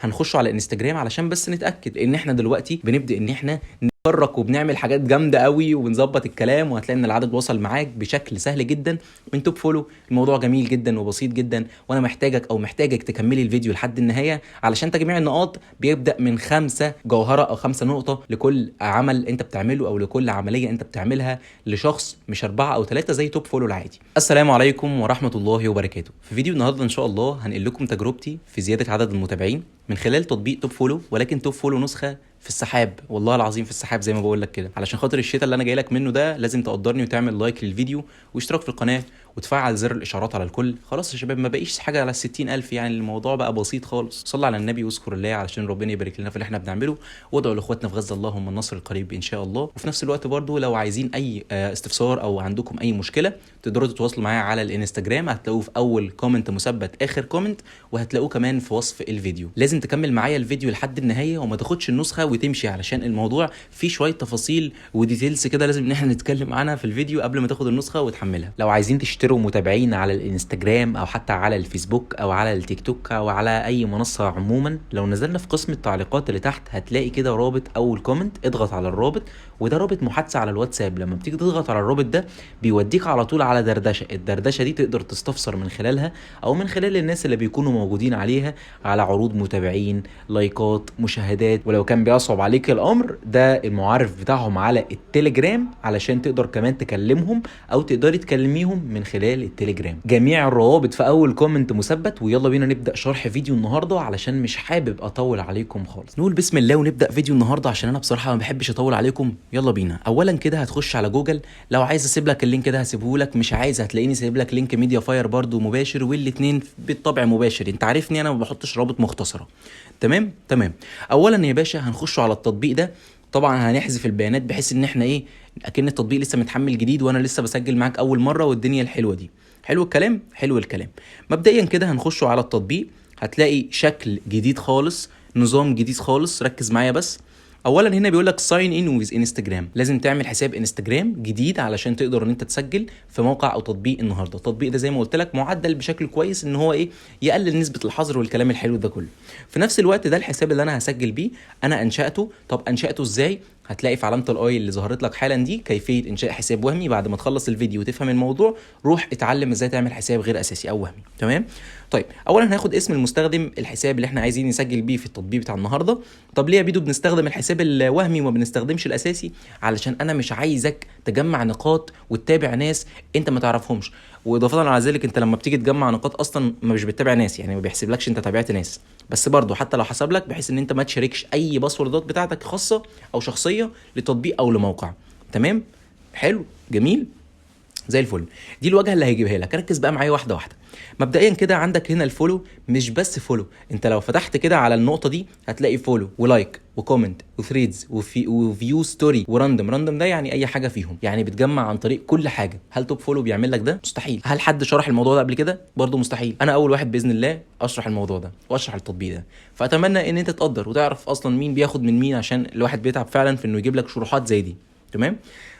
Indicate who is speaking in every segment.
Speaker 1: هنخش على انستجرام علشان بس نتاكد ان احنا دلوقتي بنبدا ان احنا نتحرك وبنعمل حاجات جامده قوي وبنظبط الكلام، وهتلاقي ان العدد وصل معاك بشكل سهل جدا من توب فولو. الموضوع جميل جدا وبسيط جدا، وانا محتاجك تكملي الفيديو لحد النهايه علشان تجميع النقاط بيبدا من 5 جوهره او 5 نقطه لكل عمل انت بتعمله او لكل عمليه انت بتعملها لشخص، مش 4 أو 3 زي توب فولو العادي. السلام عليكم ورحمه الله وبركاته. في فيديو النهارده ان شاء الله هنقل لكم تجربتي في زياده عدد المتابعين من خلال تطبيق توب فولو، ولكن توب فولو نسخه في السحاب، والله العظيم في السحاب زي ما بقول لك كده. علشان خاطر الشتاء اللي انا جاي لك منه ده لازم تقدرني وتعمل لايك للفيديو واشتراك في القناه وتفعل زر الاشعارات على الكل. خلاص يا شباب، ما بقيش حاجه على 60,000، يعني الموضوع بقى بسيط خالص. صلى على النبي واذكر الله علشان ربنا يبارك لنا في اللي احنا بنعمله، وادعوا لاخواتنا في غزه اللهم النصر القريب ان شاء الله. وفي نفس الوقت برضو لو عايزين اي استفسار او عندكم اي مشكله تقدروا تتواصلوا معايا على الانستجرام، هتلاقوه في اول كومنت مثبت اخر كومنت، وهتلاقوه كمان في وصف الفيديو. لازم تكمل معايا الفيديو لحد النهايه وما تاخدش النسخه وتمشي، علشان الموضوع فيه شويه تفاصيل وديتيلز كده لازم ان احنا نتكلم عنها في الفيديو قبل ما تاخد النسخه وتحملها. لو عايزين تشتروا متابعين على الانستجرام او حتى على الفيسبوك او على التيك توك او على اي منصه عموما، لو نزلنا في قسم التعليقات اللي تحت هتلاقي كده رابط اول كومنت، اضغط على الرابط، وده رابط محادثه على الواتساب. لما بتيجي تضغط على الرابط ده بيوديك على طول على دردشه. الدردشه دي تقدر تستفسر من خلالها او من خلال الناس اللي بيكونوا موجودين عليها على عروض متابعين، لايكات، مشاهدات. ولو كان بيصعب عليك الامر ده المعرف بتاعهم على التليجرام علشان تقدر كمان تكلمهم او تقدري تكلميهم من خلال التليجرام. جميع الروابط في اول كومنت مثبت. ويلا بينا نبدا شرح فيديو النهارده علشان مش حابب اطول عليكم خالص. نقول بسم الله ونبدا فيديو النهارده عشان انا بصراحه ما بحبش اطول عليكم. يلا بينا. اولا كده هتخش على جوجل، لو عايز اسيب لك اللينك ده هسيبه لك، مش عايز هتلاقيني سايب لك لينك ميديا فاير برده مباشر، والاثنين بالطبع مباشر. انت عارفني انا ما بحطش رابط مختصره. تمام. اولا يا باشا هنخش على التطبيق ده. طبعا هنحذف البيانات بحيث ان احنا ايه، اكن التطبيق لسه متحمل جديد وانا لسه بسجل معاك اول مره والدنيا الحلوه دي. حلو الكلام. مبدئيا كده هنخش على التطبيق، هتلاقي شكل جديد خالص، نظام جديد خالص. ركز معايا بس. اولا هنا بيقول لك ساين ان ويز انستجرام، لازم تعمل حساب انستجرام جديد علشان تقدر ان انت تسجل في موقع او تطبيق النهارده. التطبيق ده زي ما قلت لك معدل بشكل كويس ان هو ايه، يقلل نسبه الحظر والكلام الحلو ده كله. في نفس الوقت ده الحساب اللي انا هسجل بيه، انا انشاته. طب انشاته ازاي؟ هتلاقي في علامه الاي اللي ظهرت لك حالا دي كيفيه انشاء حساب وهمي. بعد ما تخلص الفيديو وتفهم الموضوع روح اتعلم ازاي تعمل حساب غير اساسي او وهمي. تمام. طيب اولا هناخد اسم المستخدم، الحساب اللي احنا عايزين نسجل بيه في التطبيق بتاع النهارده. طب ليه يا بيدو بنستخدم الحساب الوهمي وما بنستخدمش الاساسي؟ علشان انا مش عايزك تجمع نقاط وتتابع ناس انت ما تعرفهمش. واضافه على ذلك انت لما بتيجي تجمع نقاط اصلا مش بتتابع ناس، يعني ما بيحسبلكش انت تابعت ناس. بس برضه حتى لو حسب لك بحيث ان انت ما تشاركش اي باسوردات بتاعتك خاصه او شخصيه لتطبيق او لموقع. تمام. حلو جميل زي الفل. دي الواجهه اللي هيجيبها لك. ركز بقى معايا واحده واحده. مبدئيا كده عندك هنا الفولو، مش بس فولو. انت لو فتحت كده على النقطه دي هتلاقي فولو ولايك وكومنت وثريدز وفيو ستوري وراندوم ده يعني اي حاجه فيهم، يعني بتجمع عن طريق كل حاجه. هل توب فولو بيعمل لك ده؟ مستحيل. هل حد شرح الموضوع ده قبل كده؟ برضه مستحيل. انا اول واحد باذن الله اشرح الموضوع ده واشرح التطبيق ده، فاتمنى ان انت تقدر وتعرف اصلا مين بياخد من مين، عشان الواحد بيتعب فعلا في انه يجيب لك شروحات زي دي. تمام.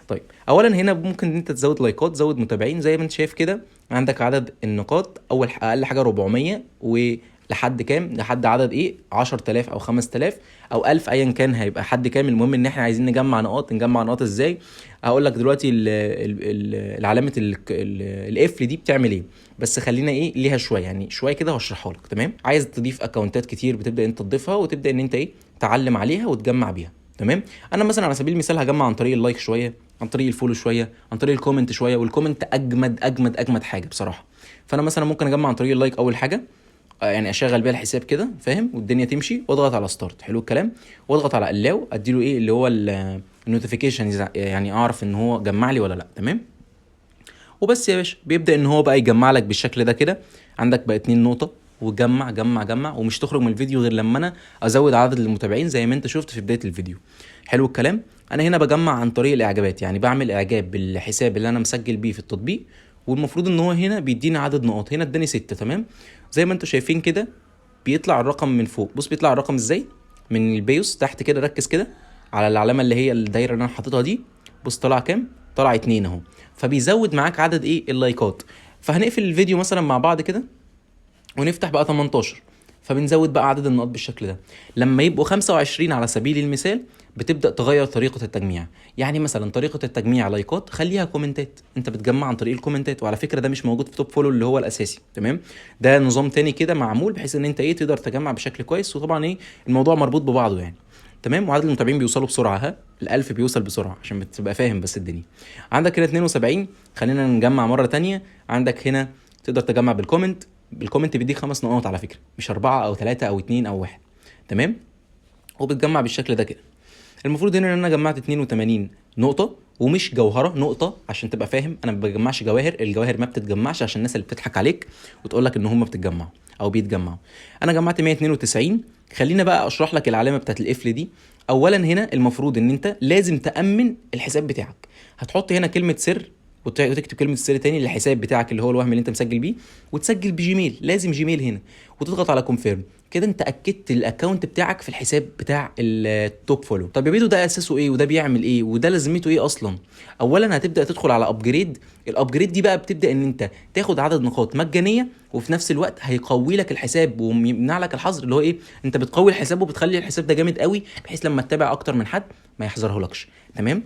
Speaker 1: طيب اولا هنا ممكن انت تزود لايكات، زود متابعين زي ما انت شايف كده. عندك عدد النقاط اقل حاجه 400 ولحد كام، لحد عدد ايه 10,000 او 5,000 او 1000 ايا كان هيبقى حد كام. المهم ان احنا عايزين نجمع نقاط ازاي؟ هقول لك دلوقتي العلامه القفل دي بتعمل ايه، بس خلينا ايه ليها شويه، يعني شويه كده هشرحها لك. تمام. عايز تضيف اكونتات كتير بتبدا انت تضيفها وتبدا ان انت ايه تعلم عليها وتجمع بيها. تمام. انا مثلا على سبيل المثال هجمع عن طريق اللايك شويه، عن طريق الفولو شويه، عن طريق الكومنت شويه، والكومنت اجمد حاجه بصراحه. فانا مثلا ممكن اجمع عن طريق اللايك اول حاجه، يعني اشغل بيها الحساب كده فاهم، والدنيا تمشي، واضغط على ستارت. حلو الكلام. واضغط على اللاو اديله ايه اللي هو النوتيفيكيشن، يعني اعرف ان هو جمع لي ولا لا. تمام. وبس يا باشا بيبدا ان هو بقى يجمع لك بالشكل ده كده. عندك بقى 2 نقطه، وجمع جمع ومش تخرج من الفيديو غير لما انا ازود عدد المتابعين زي ما انت شفت في بدايه الفيديو. حلو الكلام. انا هنا بجمع عن طريق الاعجابات، يعني بعمل اعجاب بالحساب اللي انا مسجل بيه في التطبيق، والمفروض ان هو هنا بيديني عدد نقاط. هنا اداني 6. تمام. زي ما انتم شايفين كده بيطلع الرقم من فوق. بص بيطلع الرقم ازاي من البيوس تحت كده. ركز كده على العلامه اللي هي الدايره اللي انا حاططها دي. بص طلع كام؟ طلع 2 اهو. فبيزود معاك عدد ايه اللايكات. فهنقفل الفيديو مثلا مع بعض كده ونفتح بقى 18. فبنزود بقى عدد النقاط بالشكل ده. لما يبقوا 25 على سبيل المثال بتبدا تغير طريقه التجميع. يعني مثلا طريقه التجميع لايكات خليها كومنتات، انت بتجمع عن طريق الكومنتات، وعلى فكره ده مش موجود في توب فولو اللي هو الاساسي. تمام، ده نظام تاني كده معمول بحيث ان انت تقدر تجمع بشكل كويس، وطبعا الموضوع مربوط ببعضه يعني. تمام، وعدد المتابعين بيوصلوا بسرعه، ال1000 بيوصل بسرعه عشان تبقى فاهم بس الدنيا. عندك هنا 72، خلينا نجمع مره تانية. عندك هنا تقدر تجمع بالكومنت بيديك 5 نقاط على فكره، مش 4 أو 3 أو 2 أو 1. تمام، وبتجمع بالشكل ده كده. المفروض هنا ان انا جمعت 82 نقطه، ومش جوهره، نقطه عشان تبقى فاهم. انا ما بجمعش جواهر، الجواهر ما بتتجمعش عشان الناس اللي بتضحك عليك وتقول لك ان هم بتتجمعوا او بيتجمعوا. انا جمعت 192. خلينا بقى اشرح لك العلامه بتاعت القفل دي. اولا هنا المفروض ان انت لازم تامن الحساب بتاعك. هتحط هنا كلمه سر وتكتب كلمه السر تاني للحساب بتاعك اللي هو الوهم اللي انت مسجل بيه، وتسجل بجيميل، لازم جيميل هنا، وتضغط على كونفيرم. كده انت اكدت الاكونت بتاعك في الحساب بتاع التوب فولو. طب يا بيدو ده اساسه ايه وده بيعمل ايه وده لازمته ايه اصلا؟ اولا هتبدا تدخل على ابجريد. الابجريد دي بقى بتبدا ان انت تاخد عدد نقاط مجانيه، وفي نفس الوقت هيقوي لك الحساب ويمنع لك الحظر، اللي هو انت بتقوي الحساب وبتخلي الحساب ده جامد قوي بحيث لما تتابع اكتر من حد ما يحذره لكش. تمام،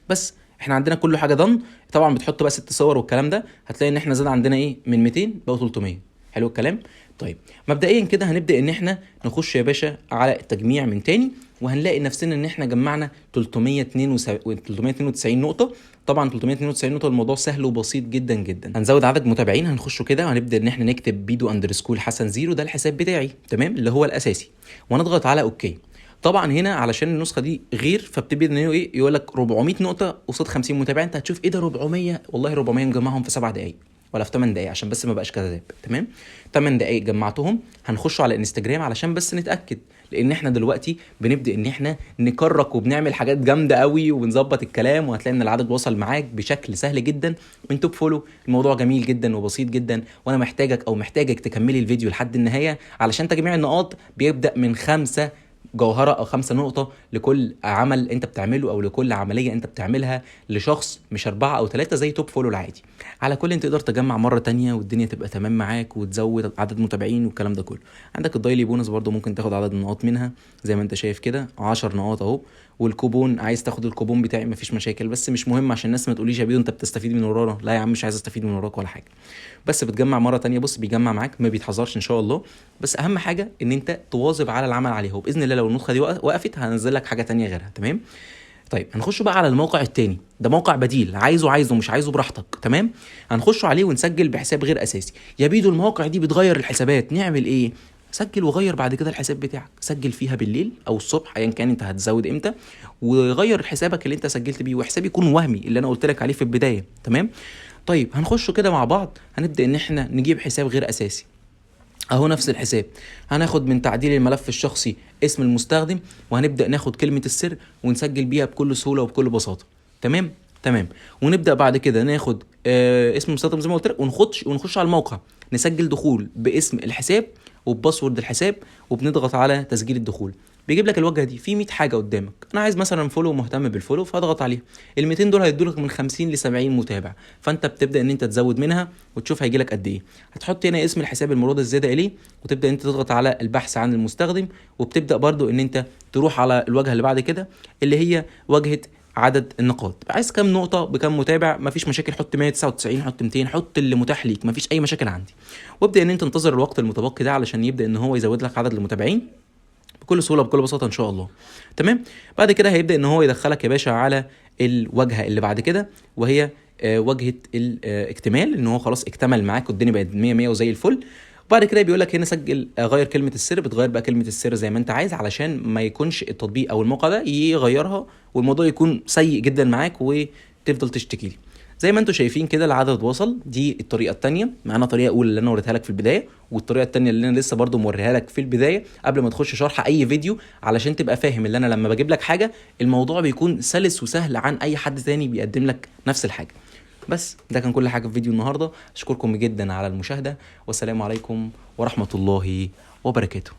Speaker 1: بس احنا عندنا كل حاجه ضن. طبعا بتحط بقى 6 صور والكلام ده، هتلاقي ان احنا زاد عندنا من 200 بقوا 300. حلو الكلام. طيب مبدئيا كده هنبدا ان احنا نخش يا باشا على التجميع من تاني، وهنلاقي نفسنا ان احنا جمعنا 392 نقطه. طبعا 392 نقطه الموضوع سهل وبسيط جدا جدا. هنزود عدد متابعين، هنخشه كده وهنبدا ان احنا نكتب بيدو اندرسكول حسن زيرو، ده الحساب بتاعي تمام اللي هو الاساسي، ونضغط على اوكي. طبعا هنا علشان النسخه دي غير فبتبدا ان يقول لك 400 نقطه قصاد 50 متابع. انت هتشوف ايه ده 400؟ والله 400 نجمعهم في 7 دقائق ولا في 8 دقائق عشان بس ما بقاش كذاب. تمام، 8 دقائق جمعتهم. هنخش على انستجرام علشان بس نتاكد، لان احنا دلوقتي بنبدا ان احنا نكرك وبنعمل حاجات جامده قوي وبنظبط الكلام، وهتلاقي ان العدد وصل معاك بشكل سهل جدا من توب فولو. الموضوع جميل جدا وبسيط جدا، وانا محتاجك تكملي الفيديو لحد النهايه علشان تجميع النقاط بيبدا من 5 جوهرة أو 5 نقطة لكل عمل أنت بتعمله أو لكل عملية أنت بتعملها لشخص، مش 4 أو 3 زي توب فولو العادي. على كل أنت تقدر تجمع مرة تانية والدنيا تبقى تمام معاك وتزود عدد متابعين والكلام ده كله. عندك الدايلي بونص برضو ممكن تاخد عدد النقاط منها زي ما أنت شايف كده 10 نقاط أهو. والكوبون عايز تاخد الكوبون بتاعي مفيش مشاكل، بس مش مهم عشان الناس ما تقوليش يا بيدو أنت بتستفيد من ورانا. لا يا عم، مش عايز استفيد من وراك ولا حاجة، بس بتجمع مره تانية. بص بيجمع معاك ما بيتحذرش ان شاء الله، بس اهم حاجه ان انت تواظب على العمل عليها، وباذن الله لو النسخه دي وقفت هنزل لك حاجه تانية غيرها. تمام. طيب هنخش بقى على الموقع التاني، ده موقع بديل، عايزه مش عايزه براحتك. تمام، هنخش عليه ونسجل بحساب غير اساسي. يا بيدو المواقع دي بتغير الحسابات، نعمل ايه؟ سجل وغير بعد كده الحساب بتاعك، سجل فيها بالليل او الصبح ايا كان انت هتزود امتى، وغير حسابك اللي انت سجلت بيه، وحساب يكون وهمي اللي انا قلت لك عليه في البدايه. تمام. طيب هنخش كده مع بعض، هنبدا ان احنا نجيب حساب غير اساسي اهو. نفس الحساب هناخد من تعديل الملف الشخصي اسم المستخدم، وهنبدا ناخد كلمه السر ونسجل بيها بكل سهوله وبكل بساطه. تمام. ونبدا بعد كده ناخد اسم المستخدم زي ما قلت لك، ونخش على الموقع نسجل دخول باسم الحساب وباسورد الحساب، وبنضغط على تسجيل الدخول. بيجيب لك الواجهه دي في 100 حاجه قدامك. انا عايز مثلا فولو ومهتم بالفولو فاضغط عليها. ال 200 دول هيدوا لك من 50 ل 70 متابع، فانت بتبدا ان انت تزود منها وتشوف هيجي لك قد ايه. هتحط هنا اسم الحساب المراد الزياده اليه، وتبدا انت تضغط على البحث عن المستخدم، وبتبدا برضو ان انت تروح على الواجهه اللي بعد كده اللي هي واجهه عدد النقاط. عايز كام نقطه بكام متابع؟ مفيش مشاكل، حط 199، حط 200، حط اللي متاح ليك، مفيش اي مشاكل عندي. وابدا ان انت تنتظر الوقت المتبقي ده علشان يبدا ان هو يزود لك عدد المتابعين بكل سهوله بكل بساطه ان شاء الله. تمام. بعد كده هيبدا ان هو يدخلك يا باشا على الواجهه اللي بعد كده، وهي واجهه الاكتمال، ان هو خلاص اكتمل معاك والدنيا بقت 100 100 وزي الفل. وبعد كده بيقول لك هنا سجل غير كلمه السر. بتغير بقى كلمه السر زي ما انت عايز علشان ما يكونش التطبيق او الموقع ده يغيرها والموضوع يكون سيء جدا معاك وتفضل تشتكي لي. زي ما انتم شايفين كده العدد وصل. دي الطريقه الثانيه. معانا طريقه اولى اللي انا وريتها لك في البدايه، والطريقه الثانيه اللي انا لسه برضو موريها لك في البدايه قبل ما تخش شرح اي فيديو، علشان تبقى فاهم اللي انا لما بجيب لك حاجه الموضوع بيكون سلس وسهل عن اي حد تاني بيقدم لك نفس الحاجه. بس ده كان كل حاجه في فيديو النهارده. اشكركم جدا على المشاهده، والسلام عليكم ورحمه الله وبركاته.